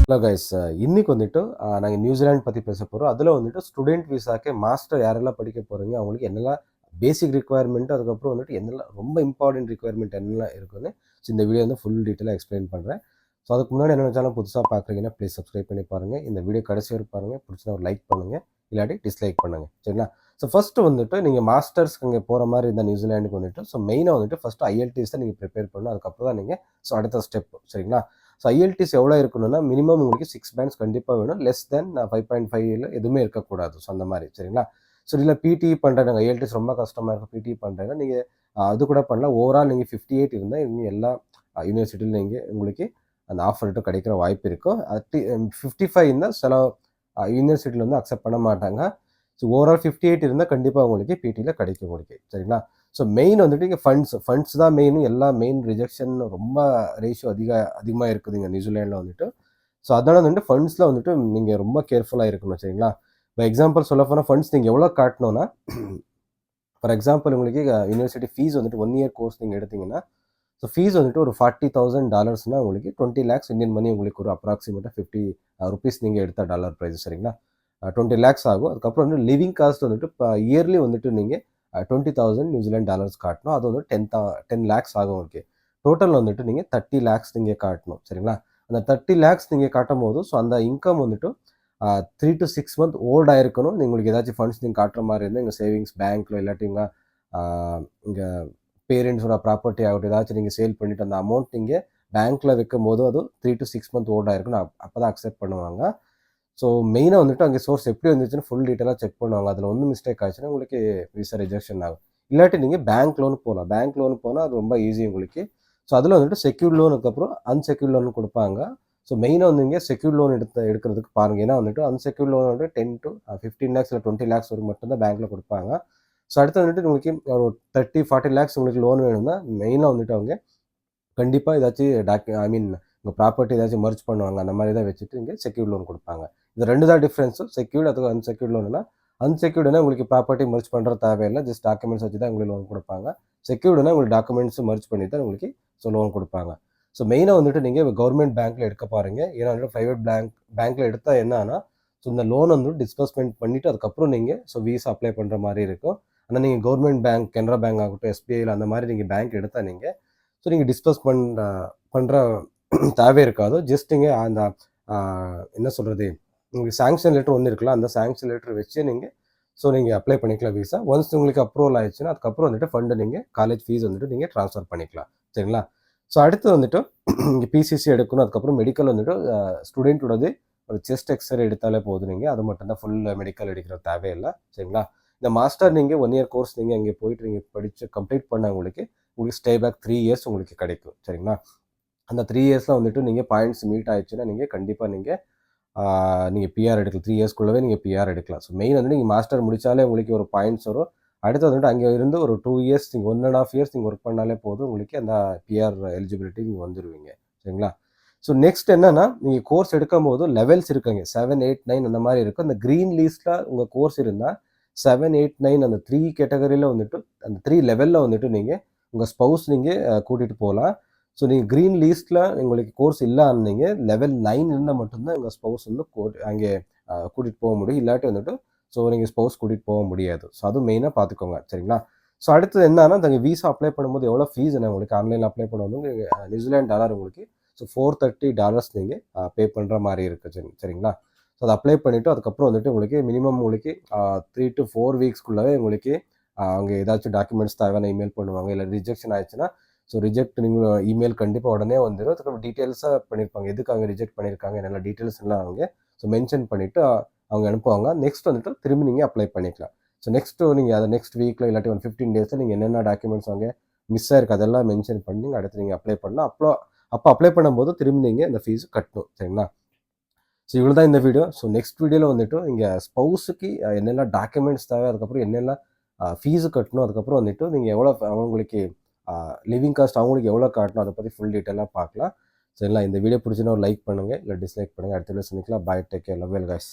Hello guys, இன்னைக்கு வந்துட்டு நாங்கள் நியூசிலாந்து பற்றி பேச போகிறோம். அதில் வந்துட்டு ஸ்டூடெண்ட் விசாக்கு மாஸ்டர் யாரெல்லாம் படிக்க போகிறீங்க, அவங்களுக்கு என்னெல்லாம் பேசிக் ரிக்குவயர்மெண்ட், அதுக்கப்புறம் வந்துட்டு என்னெல்லாம் ரொம்ப இம்பார்ட்டன்ட் ரிக்குவயர்மெண்ட் என்னெல்லாம் இருக்குன்னு இந்த வீடியோ வந்து ஃபுல் டீட்டெயிலாக எக்ஸ்பிளைன் பண்ணுறேன். ஸோ அதுக்கு முன்னாடி என்ன சேனல் புதுசாக பார்க்குறீங்கன்னா ப்ளீஸ் சப்ஸ்கிரைப் பண்ணி பாருங்கள். இந்த வீடியோ கடைசி வரை பாருங்கள். பிடிச்சினா ஒரு லைக் பண்ணுங்கள், இல்லாட்டி டிஸ்லைக் பண்ணுங்கள், சரிங்களா? ஸோ ஃபஸ்ட்டு வந்துட்டு நீங்கள் மாஸ்டர்ஸ்க்கு அங்கே போகிற மாதிரி இருந்தால் நியூசிலாண்டுக்கு வந்துட்டு ஸோ மெயினாக வந்துட்டு ஃபஸ்ட்டு IELTS தான் நீங்கள் ப்ரிப்பேர் பண்ணணும். அதுக்கப்புறம் தான் நீங்கள் அடுத்த ஸ்டெப், சரிங்களா? ஸோ IELTS எவ்வளோ இருக்கணும்னா மினிமம் உங்களுக்கு 6 பேண்ட்ஸ் கண்டிப்பாக வேணும். லெஸ் தென் 5.5 எதுவுமே இருக்கக்கூடாது. ஸோ அந்த மாதிரி, சரிங்களா? ஸோ இல்லை பிடிஇ பண்ணுறாங்க, IELTS ரொம்ப கஷ்டமாக இருக்கும், பிடிஇ பண்ணுறாங்க, நீங்கள் அது கூட பண்ணலாம். ஓவரால் நீங்கள் 58 இருந்தால் இங்கே எல்லா யூனிவர்சிட்டியில் நீங்கள் உங்களுக்கு அந்த ஆஃபர் லெட்டர் கிடைக்கிற வாய்ப்பு இருக்கும். 55 இருந்தால் சில யூனிவர்சிட்டியில் வந்து அக்செப்ட் பண்ண மாட்டாங்க. ஸோ ஓவரால் 58 இருந்தால் கண்டிப்பாக உங்களுக்கு பிடியில் கிடைக்கும் உங்களுக்கு, சரிங்களா? ஸோ மெயின் வந்துட்டு இங்கே ஃபண்ட்ஸ் தான் மெயின். எல்லா மெயின் ரிஜெக்ஷன் ரொம்ப ரேஷியோ அதிகமாக இருக்குதுங்க நியூசிலாண்டில் வந்துட்டு. ஸோ அதனால் வந்துட்டு ஃபண்ட்ஸில் வந்துட்டு நீங்கள் ரொம்ப கேர்ஃபுல்லாக இருக்கணும், சரிங்களா? இப்போ எக்ஸாம்பிள் சொல்ல போனால் ஃபண்ட்ஸ் நீங்கள் எவ்வளோ காட்டணும்னா, ஃபார் எக்ஸாம்பிள் உங்களுக்கு யூனிவர்சிட்டி ஃபீஸ் வந்துட்டு 1 இயர் கோர்ஸ் நீங்கள் எடுத்தீங்கன்னா, ஸோ ஃபீஸ் வந்துட்டு ஒரு $40,000 உங்களுக்கு 20 lakhs இந்தியன் மணி, உங்களுக்கு ஒரு அப்ராக்சிமேட்டாக 50 rupees நீங்கள் எடுத்த டாலர் ப்ரைஸ், சரிங்களா? 20 lakhs ஆகும். அதுக்கப்புறம் வந்து லிவிங் காஸ்ட் வந்துட்டு இப்போ இயர்லி வந்துட்டு நீங்கள் 20,000 நியூசிலாந்து டாலர்ஸ் காட்டணும். அது வந்து 10 lakhs ஆகும். ஓகே, டோட்டல் வந்துட்டு நீங்கள் 30 lakhs நீங்கள் காட்டணும், சரிங்களா? அந்த 30 lakhs நீங்கள் காட்டும் போது ஸோ அந்த இன்கம் வந்துட்டு 3 to 6 month ஓல்ட் ஆயிருக்கணும். உங்களுக்கு ஏதாச்சும் ஃபண்ட்ஸ் நீங்கள் காட்டுற மாதிரி இருந்தால் எங்கள் சேவிங்ஸ் பேங்க்கில் இல்லாட்டி இங்கே பேரண்ட்ஸோட ப்ராப்பர்ட்டி ஆகட்டும் ஏதாச்சும் நீங்கள் சேல் பண்ணிவிட்டு அந்த அமௌண்ட் நீங்கள் பேங்க்கில் வைக்கும் போது அது 3 to 6 month ஓல்ட் ஆயிருக்கணும். அப்போ தான் அக்செப்ட் பண்ணுவாங்க. ஸோ மெயினாக வந்துட்டு அங்கே சோர்ஸ் எப்படி வந்துச்சுன்னு ஃபுல் டீட்டெயிலாக செக் பண்ணுவாங்க. அதில் ஒன்றும் மிஸ்டேக் ஆச்சுன்னா உங்களுக்கு விசா ரிஜெக்ஷன் ஆகும். இல்லாட்டி நீங்கள் பேங்க் லோன் போகலாம். பேங்க் லோன் போனால் அது ரொம்ப ஈஸி உங்களுக்கு. ஸோ அதில் வந்துட்டு செக்யூர்ட் லோனுக்கு அப்புறம் அன்செக்யூர்ட் லோன் கொடுப்பாங்க. ஸோ மெயினாக வந்து இங்கே செக்யூர்ட் லோன் எடுக்கிறதுக்கு பாருங்கள். ஏன்னா வந்துட்டு அன்செக்யூர்ட் லோன் வந்து 10 to 15 lakhs இல்லை 20 lakhs வரைக்கும் மட்டும்தான் பேங்க்கில் கொடுப்பாங்க. ஸோ அடுத்து வந்துட்டு உங்களுக்கு ஒரு 30-40 lakhs உங்களுக்கு லோன் வேணும்னா மெயினாக வந்துட்டு அவங்க கண்டிப்பாக ஏதாச்சும் உங்கள் ப்ராப்பர்ட்டி ஏதாச்சும் மர்ஜ் பண்ணுவாங்க. அந்த மாதிரி தான் வச்சுட்டு இங்கே செக்யூர்ட் லோன் கொடுப்பாங்க. இது ரெண்டு தான் டிஃப்ரென்ஸும். செக்யூர்டு அதுக்கு அன்செக்யூர்ட் லோன்னா, அன்செக்யூர்டுனா உங்களுக்கு ப்ராப்பர்ட்டி மர்ஜ் பண்ணுற தேவையில்லை, ஜஸ்ட் டாக்குமெண்ட்ஸ் வச்சு தான் உங்களுக்கு லோன் கொடுப்பாங்க. செக்யூர்டுனா உங்களுக்கு டாக்குமெண்ட்ஸ் மர்ஜ் பண்ணி தான் உங்களுக்கு லோன் கொடுப்பாங்க. ஸோ மெயினாக வந்துட்டு நீங்கள் கவர்மெண்ட் பேங்க்கில் எடுக்க பாருங்க. ஏன்னா வந்துட்டு ப்ரைவேட் பேங்க்கில் எடுத்தால் என்னன்னா ஸோ இந்த லோன் வந்து டிஸ்பர்ஸ்மெண்ட் பண்ணிவிட்டு அதுக்கப்புறம் நீங்கள் விசா அப்ளை பண்ணுற மாதிரி இருக்கும். ஆனால் நீங்கள் கவர்மெண்ட் பேங்க், கனரா பேங்க் ஆகட்டும், SBIயில் அந்த மாதிரி நீங்கள் பேங்க் எடுத்தால் நீங்கள் நீங்கள் டிஸ்பர்ஸ் பண்ணுற தேவை இருக்காது. ஜஸ்ட் நீங்கள் அந்த என்ன சொல்கிறது, உங்களுக்கு சாங்ஷன் லெட்டர் ஒன்று இருக்குல்ல, அந்த சாங்ஷன் லெட்டர் வச்சு நீங்கள் அப்ளை பண்ணிக்கலாம் விசா. ஒன்ஸ் உங்களுக்கு அப்ரூவல் ஆயிடுச்சுன்னா அதுக்கப்புறம் வந்துட்டு ஃபண்டு நீங்கள் காலேஜ் ஃபீஸ் வந்துட்டு நீங்கள் ட்ரான்ஸ்ஃபர் பண்ணிக்கலாம், சரிங்களா? ஸோ அடுத்து வந்துட்டு இங்கே PCC எடுக்கணும். அதுக்கப்புறம் மெடிக்கல் வந்துட்டு ஸ்டூடெண்ட்டோடது ஒரு செஸ்ட் எக்ஸ்ரே எடுத்தாலே போதும். நீங்கள் அது மட்டும்தான், ஃபுல் மெடிக்கல் எடுக்கிற தேவையில்லை, சரிங்களா? இந்த மாஸ்டர் நீங்கள் 1 year கோர்ஸ் நீங்கள் அங்கே போயிட்டு நீங்கள் படித்து கம்ப்ளீட் பண்ண உங்களுக்கு ஸ்டே பேக் 3 years உங்களுக்கு கிடைக்கும், சரிங்களா? அந்த 3 yearsல வந்துட்டு நீங்கள் பாயிண்ட்ஸ் மீட் ஆயிடுச்சுன்னா நீங்கள் கண்டிப்பாக நீங்கள் PR எடுக்கலாம். 3 yearsக்குள்ளவே நீங்கள் PR எடுக்கலாம். ஸோ மெயின் வந்து நீங்கள் மாஸ்டர் முடித்தாலே உங்களுக்கு ஒரு பாயிண்ட்ஸ் வரும். அடுத்து வந்துட்டு அங்கே இருந்து ஒரு 2 years நீங்கள் 1.5 years நீங்கள் ஒர்க் பண்ணாலே போதும், உங்களுக்கு அந்த PR எலிஜிபிலிட்டி நீங்கள் வந்துடுவீங்க, சரிங்களா? ஸோ நெக்ஸ்ட் என்னன்னா, நீங்கள் கோர்ஸ் எடுக்கும் போது லெவல்ஸ் இருக்குங்க. 7, 8, 9 அந்த மாதிரி இருக்கும். அந்த க்ரீன் லிஸ்ட்டில் உங்கள் கோர்ஸ் இருந்தால் 7, 8, 9 அந்த 3 கேட்டகரியில் வந்துட்டு அந்த 3 லெவலில் வந்துட்டு நீங்கள் உங்கள் ஸ்பௌஸ் நீங்கள் கூட்டிகிட்டு போகலாம். ஸோ நீங்கள் க்ரீன் லிஸ்ட்டில் உங்களுக்கு கோர்ஸ் இல்லைன்னீங்க, லெவல் 9 இருந்தால் மட்டும்தான் உங்கள் ஸ்பௌஸ் வந்து அங்கே கூட்டிகிட்டு போக முடியும். இல்லாட்டி வந்துட்டு நீங்கள் ஸ்பௌஸ் கூட்டிகிட்டு போக முடியாது. ஸோ அதுவும் மெயினாக பார்த்துக்கோங்க, சரிங்களா? ஸோ அடுத்தது என்னன்னா, நீங்கள் விசா அப்ளை பண்ணும்போது எவ்வளோ ஃபீஸ் என்ன உங்களுக்கு ஆன்லைனில் அப்ளை பண்ணும்போது நியூசிலாந்து டாலர் உங்களுக்கு $430 நீங்கள் பே பண்ணுற மாதிரி இருக்குது, சரிங்களா? ஸோ அதை அப்ளை பண்ணிவிட்டு அதுக்கப்புறம் வந்துட்டு உங்களுக்கு மினிமம் உங்களுக்கு 3 to 4 weeksக்குள்ளவே உங்களுக்கு அவங்க ஏதாச்சும் டாக்குமெண்ட்ஸ் தேவையான இமெயில் பண்ணுவாங்க. இல்லை ரிஜெக்ஷன் ஆயிடுச்சுன்னா ரிஜெக்ட் நீங்கள் இமெயில் கண்டிப்பாக உடனே வந்துடும். அதுக்கப்புறம் டீட்டெயில்ஸாக பண்ணியிருப்பாங்க, எதுக்கு அவங்க ரிஜெக்ட் பண்ணியிருக்காங்க என்னென்ன டீட்டெயில்ஸ் எல்லாம் அவங்க மென்ஷன் பண்ணிவிட்டு அவங்க அனுப்புவாங்க. நெக்ஸ்ட் வந்துட்டு திரும்பி நீங்கள் அப்ளை பண்ணிக்கலாம். ஸோ நீங்கள் அதை நெக்ஸ்ட் வீக்கில் இல்லாட்டி 15 daysல நீங்கள் என்னென்ன டாக்குமெண்ட்ஸ் அவங்க மிஸ் ஆயிருக்கு அதெல்லாம் மென்ஷன் பண்ணி அடுத்து நீங்கள் அப்ளை பண்ணலாம். அப்போ அப்ளை பண்ணும்போது திரும்பி நீங்கள் இந்த ஃபீஸ் கட்டணும், சரிங்களா? ஸோ இவ்வளோ தான் இந்த வீடியோ. ஸோ நெக்ஸ்ட் வீடியோவில் வந்துட்டு இங்கே ஸ்பௌஸுக்கு என்னெல்லாம் டாக்குமெண்ட்ஸ் தேவை, அதுக்கப்புறம் என்னெல்லாம் ஃபீஸு கட்டணும், அதுக்கப்புறம் வந்துட்டு நீங்கள் எவ்வளோ அவங்களுக்கு லிவிங் காஸ்ட் அவங்களுக்கு எவ்வளோ காட்டணும், அதை பற்றி ஃபுல் டீட்டெயிலாக பார்க்கலாம், சரிங்களா? இந்த வீடியோ பிடிச்சினா ஒரு லைக் பண்ணுங்கள், இல்லை டிஸ்லைக் பண்ணுங்கள். அடுத்த வீடியோ சந்திக்கலாம். Bye, take care, love you guys.